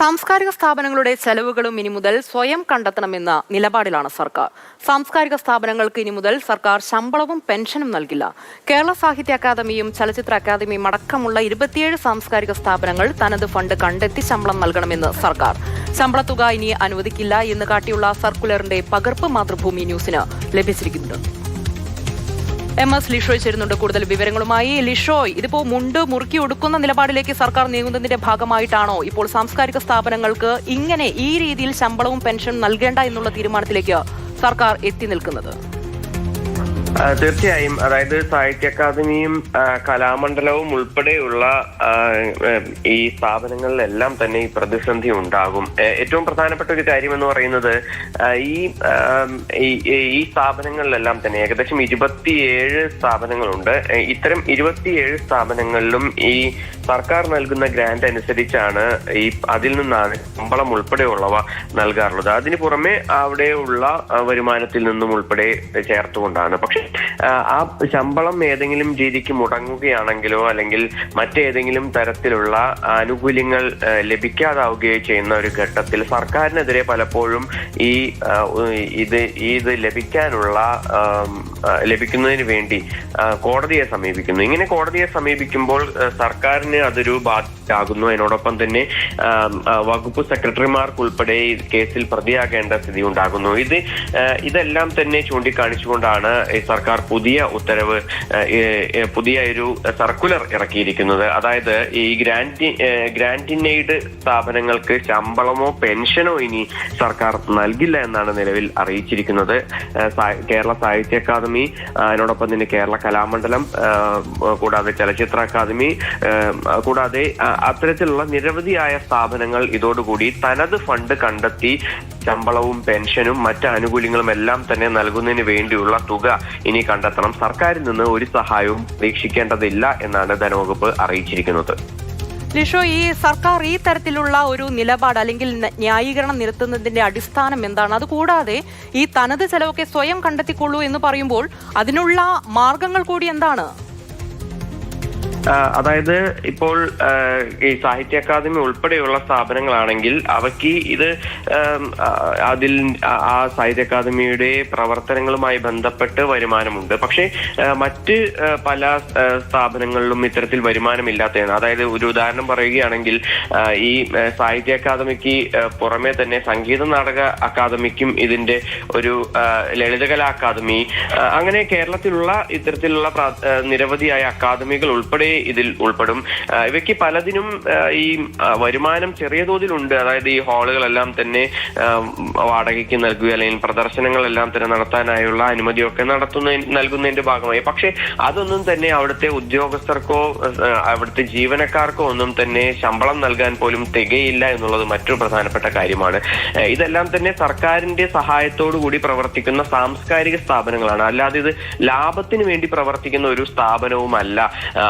സാംസ്കാരിക സ്ഥാപനങ്ങളുടെ ചെലവുകളും ഇനി മുതൽ സ്വയം കണ്ടെത്തണമെന്ന നിലപാടിലാണ് സർക്കാർ. സാംസ്കാരിക സ്ഥാപനങ്ങൾക്ക് ഇനി മുതൽ സർക്കാർ ശമ്പളവും പെൻഷനും നൽകില്ല. കേരള സാഹിത്യ അക്കാദമിയും ചലച്ചിത്ര അക്കാദമിയും അടക്കമുള്ള 27 സാംസ്കാരിക സ്ഥാപനങ്ങൾ തനത് ഫണ്ട് കണ്ടെത്തി ശമ്പളം നൽകണമെന്ന് സർക്കാർ. ശമ്പളത്തുക ഇനി അനുവദിക്കില്ല എന്ന് കാട്ടിയുള്ള സർക്കുലറിന്റെ പകർപ്പ് മാതൃഭൂമി ന്യൂസിന് ലഭിച്ചിരിക്കുന്നുണ്ട്. MS ലിഷോയ് ചേരുന്നുണ്ട് കൂടുതൽ വിവരങ്ങളുമായി. ലിഷോയ്, ഇതിപ്പോ മുണ്ട് മുറുക്കി ഒടുക്കുന്ന നിലപാടിലേക്ക് സർക്കാർ നീങ്ങുന്നതിന്റെ ഭാഗമായിട്ടാണോ ഇപ്പോൾ സാംസ്കാരിക സ്ഥാപനങ്ങൾക്ക് ഇങ്ങനെ ഈ രീതിയിൽ ശമ്പളവും പെൻഷനും നൽകേണ്ട എന്നുള്ള തീരുമാനത്തിലേക്ക് സർക്കാർ എത്തി നിൽക്കുന്നത്? തീർച്ചയായും. അതായത് സാഹിത്യ അക്കാദമിയും കലാമണ്ഡലവും ഉൾപ്പെടെയുള്ള ഈ സ്ഥാപനങ്ങളിലെല്ലാം തന്നെ ഈ പ്രതിസന്ധി ഉണ്ടാകും. ഏറ്റവും പ്രധാനപ്പെട്ട ഒരു കാര്യം എന്ന് പറയുന്നത് ഈ സ്ഥാപനങ്ങളിലെല്ലാം തന്നെ ഏകദേശം 27 സ്ഥാപനങ്ങളുണ്ട്. ഇത്തരം 27 സ്ഥാപനങ്ങളിലും ഈ സർക്കാർ നൽകുന്ന ഗ്രാന്റ് അനുസരിച്ചാണ് അതിൽ നിന്നാണ് ശമ്പളം ഉൾപ്പെടെയുള്ളവ നൽകാറുള്ളത്. അതിന് പുറമെ അവിടെയുള്ള വരുമാനത്തിൽ നിന്നും ഉൾപ്പെടെ ചേർത്തുകൊണ്ടാണ്. പക്ഷെ ആ ശമ്പളം ഏതെങ്കിലും രീതിക്ക് മുടങ്ങുകയാണെങ്കിലോ അല്ലെങ്കിൽ മറ്റേതെങ്കിലും തരത്തിലുള്ള ആനുകൂല്യങ്ങൾ ലഭിക്കാതാവുകയോ ചെയ്യുന്ന ഒരു ഘട്ടത്തിൽ സർക്കാരിനെതിരെ പലപ്പോഴും ഇത് ലഭിക്കുന്നതിന് വേണ്ടി കോടതിയെ സമീപിക്കുന്നു. ഇങ്ങനെ കോടതിയെ സമീപിക്കുമ്പോൾ സർക്കാരിന് അതൊരു ബാധ്യതയാകുന്നു. അതിനോടൊപ്പം തന്നെ വകുപ്പ് സെക്രട്ടറിമാർക്കുൾപ്പെടെ ഈ കേസിൽ പ്രതിയാകേണ്ട സ്ഥിതി ഉണ്ടാകുന്നു. ഇതെല്ലാം തന്നെ ചൂണ്ടിക്കാണിച്ചുകൊണ്ടാണ് സർക്കാർ പുതിയ ഉത്തരവ്, പുതിയ ഒരു സർക്കുലർ ഇറക്കിയിരിക്കുന്നത്. അതായത് ഈ ഗ്രാന്റ് ഇൻ എയ്ഡ് സ്ഥാപനങ്ങൾക്ക് ശമ്പളമോ പെൻഷനോ ഇനി സർക്കാർ നൽകില്ല എന്നാണ് നിലവിൽ അറിയിച്ചിരിക്കുന്നത്. കേരള സാഹിത്യ അക്കാദമി, അതിനോടൊപ്പം തന്നെ കേരള കലാമണ്ഡലം, കൂടാതെ ചലച്ചിത്ര അക്കാദമി, കൂടാതെ അത്തരത്തിലുള്ള നിരവധിയായ സ്ഥാപനങ്ങൾ ഇതോടുകൂടി തനത് ഫണ്ട് കണ്ടെത്തി ശമ്പളവും പെൻഷനും മറ്റ് ആനുകൂല്യങ്ങളും എല്ലാം തന്നെ നൽകുന്നതിന് വേണ്ടിയുള്ള തുക ഇനി കണ്ടെത്തണം. സർക്കാരിൽ നിന്ന് ഒരു സഹായവും പ്രതീക്ഷിക്കേണ്ടതില്ല എന്നാണ് ധനവകുപ്പ് അറിയിച്ചിരിക്കുന്നത്. ലിഷോ, ഈ സർക്കാർ ഈ തരത്തിലുള്ള ഒരു നിലപാട് അല്ലെങ്കിൽ ന്യായീകരണം നിരത്തുന്നതിന്റെ അടിസ്ഥാനം എന്താണ്? അതുകൂടാതെ ഈ തനത് ചെലവൊക്കെ സ്വയം കണ്ടെത്തിക്കൊള്ളൂ എന്ന് പറയുമ്പോൾ അതിനുള്ള മാർഗങ്ങൾ കൂടി എന്താണ്? അതായത് ഇപ്പോൾ ഈ സാഹിത്യ അക്കാദമി ഉൾപ്പെടെയുള്ള സ്ഥാപനങ്ങളാണെങ്കിൽ അവയ്ക്ക് ഇത് ആ സാഹിത്യ അക്കാദമിയുടെ പ്രവർത്തനങ്ങളുമായി ബന്ധപ്പെട്ട് വരുമാനമുണ്ട്. പക്ഷേ മറ്റ് പല സ്ഥാപനങ്ങളിലും ഇത്തരത്തിൽ വരുമാനമില്ലാത്തതാണ്. അതായത് ഒരു ഉദാഹരണം പറയുകയാണെങ്കിൽ ഈ സാഹിത്യ അക്കാദമിക്ക് പുറമെ തന്നെ സംഗീത നാടക അക്കാദമിക്കും ഇതിന്റെ ഒരു ലളിതകലാ അക്കാദമി, അങ്ങനെ കേരളത്തിലുള്ള ഇത്തരത്തിലുള്ള നിരവധിയായ അക്കാദമികൾ ഉൾപ്പെടെ ഇതിൽ ഉൾപ്പെടും. ഇവയ്ക്ക് പലതിനും ഈ വരുമാനം ചെറിയ തോതിലുണ്ട്. അതായത് ഈ ഹാളുകളെല്ലാം തന്നെ വാടകയ്ക്ക് നൽകുക അല്ലെങ്കിൽ പ്രദർശനങ്ങളെല്ലാം തന്നെ നടത്താനായുള്ള അനുമതിയൊക്കെ നൽകുന്നതിന്റെ ഭാഗമായി. പക്ഷെ അതൊന്നും തന്നെ അവിടുത്തെ ഉദ്യോഗസ്ഥർക്കോ അവിടുത്തെ ജീവനക്കാർക്കോ ഒന്നും തന്നെ ശമ്പളം നൽകാൻ പോലും തികയില്ല എന്നുള്ളത് മറ്റൊരു പ്രധാനപ്പെട്ട കാര്യമാണ്. ഇതെല്ലാം തന്നെ സർക്കാരിന്റെ സഹായത്തോടു കൂടി പ്രവർത്തിക്കുന്ന സാംസ്കാരിക സ്ഥാപനങ്ങളാണ്. അല്ലാതെ ഇത് ലാഭത്തിന് വേണ്ടി പ്രവർത്തിക്കുന്ന ഒരു സ്ഥാപനവുമല്ല.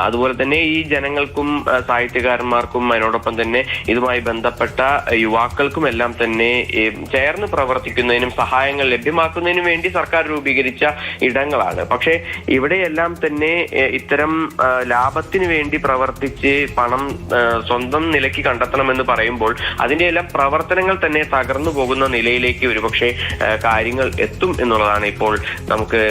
അതുപോലെ തന്നെ ഈ ജനങ്ങൾക്കും സാഹിത്യകാരന്മാർക്കും അതിനോടൊപ്പം തന്നെ ഇതുമായി ബന്ധപ്പെട്ട യുവാക്കൾക്കും എല്ലാം തന്നെ ചേർന്ന് പ്രവർത്തിക്കുന്നതിനും സഹായങ്ങൾ ലഭ്യമാക്കുന്നതിനും വേണ്ടി സർക്കാർ രൂപീകരിച്ച ഇടങ്ങളാണ്. പക്ഷെ ഇവിടെയെല്ലാം തന്നെ ഇത്തരം ലാഭത്തിന് വേണ്ടി പ്രവർത്തിച്ച് പണം സ്വന്തം നിലയ്ക്ക് കണ്ടെത്തണമെന്ന് പറയുമ്പോൾ അതിന്റെ എല്ലാം പ്രവർത്തനങ്ങൾ തന്നെ തകർന്നു പോകുന്ന നിലയിലേക്ക് ഒരുപക്ഷെ കാര്യങ്ങൾ എത്തും എന്നുള്ളതാണ് ഇപ്പോൾ നമുക്ക്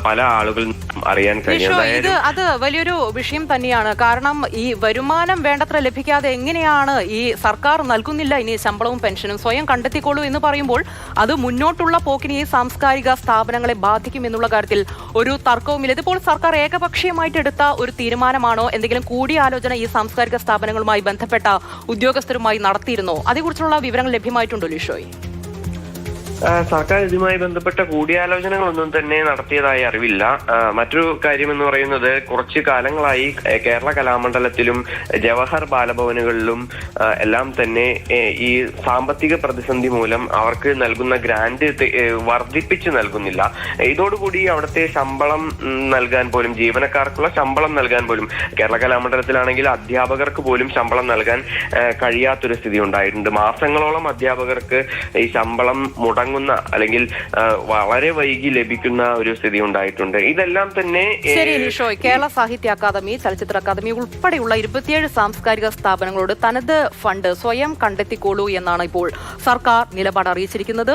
പല ആളുകളും അറിയാൻ കഴിയുന്നത്. അത് വലിയൊരു വിഷയം തന്നെയാണ്. കാരണം ഈ വരുമാനം വേണ്ടത്ര ലഭിക്കാതെ എങ്ങനെയാണ് ഈ സർക്കാർ നൽകുന്നില്ല ഇനി ശമ്പളവും പെൻഷനും സ്വയം കണ്ടെത്തിക്കോളൂ എന്ന് പറയുമ്പോൾ അത് മുന്നോട്ടുള്ള പോക്കിന് ഈ സാംസ്കാരിക സ്ഥാപനങ്ങളെ ബാധിക്കും എന്നുള്ള കാര്യത്തിൽ ഒരു തർക്കവുമില്ല. ഇതിപ്പോൾ സർക്കാർ ഏകപക്ഷീയമായിട്ട് എടുത്ത ഒരു തീരുമാനമാണോ? എന്തെങ്കിലും കൂടിയാലോചന ഈ സാംസ്കാരിക സ്ഥാപനങ്ങളുമായി ബന്ധപ്പെട്ട ഉദ്യോഗസ്ഥരുമായി നടത്തിയിരുന്നോ? അതേക്കുറിച്ചുള്ള വിവരങ്ങൾ ലഭ്യമായിട്ടുണ്ടോ ലിഷോയ്? സർക്കാർ ഇതുമായി ബന്ധപ്പെട്ട കൂടിയാലോചനകളൊന്നും തന്നെ നടത്തിയതായി അറിവില്ല. മറ്റൊരു കാര്യം എന്ന് പറയുന്നത് കുറച്ചു കാലങ്ങളായി കേരള കലാമണ്ഡലത്തിലും ജവഹർ ബാലഭവനുകളിലും എല്ലാം തന്നെ ഈ സാമ്പത്തിക പ്രതിസന്ധി മൂലം അവർക്ക് നൽകുന്ന ഗ്രാന്റ് വർദ്ധിപ്പിച്ച് നൽകുന്നില്ല. ഇതോടുകൂടി അവിടുത്തെ ശമ്പളം നൽകാൻ പോലും, ജീവനക്കാർക്കുള്ള ശമ്പളം നൽകാൻ പോലും, കേരള കലാമണ്ഡലത്തിലാണെങ്കിൽ അധ്യാപകർക്ക് പോലും ശമ്പളം നൽകാൻ കഴിയാത്തൊരു സ്ഥിതി ഉണ്ടായിട്ടുണ്ട്. മാസങ്ങളോളം അധ്യാപകർക്ക് ഈ ശമ്പളം മുടങ്ങും മുടങ്ങുന്ന അല്ലെങ്കിൽ വളരെ വൈകി ലഭിക്കുന്ന ഒരു സ്ഥിതി ഉണ്ടായിട്ടുണ്ട്. ഇതെല്ലാം തന്നെ ശരി നിഷോയ്, കേരള സാഹിത്യ അക്കാദമി, ചലച്ചിത്ര അക്കാദമി ഉൾപ്പെടെയുള്ള 27 സാംസ്കാരിക സ്ഥാപനങ്ങളോട് തനത് ഫണ്ട് സ്വയം കണ്ടെത്തിക്കോളൂ എന്നാണ് ഇപ്പോൾ സർക്കാർ നിലപാട് അറിയിച്ചിരിക്കുന്നത്.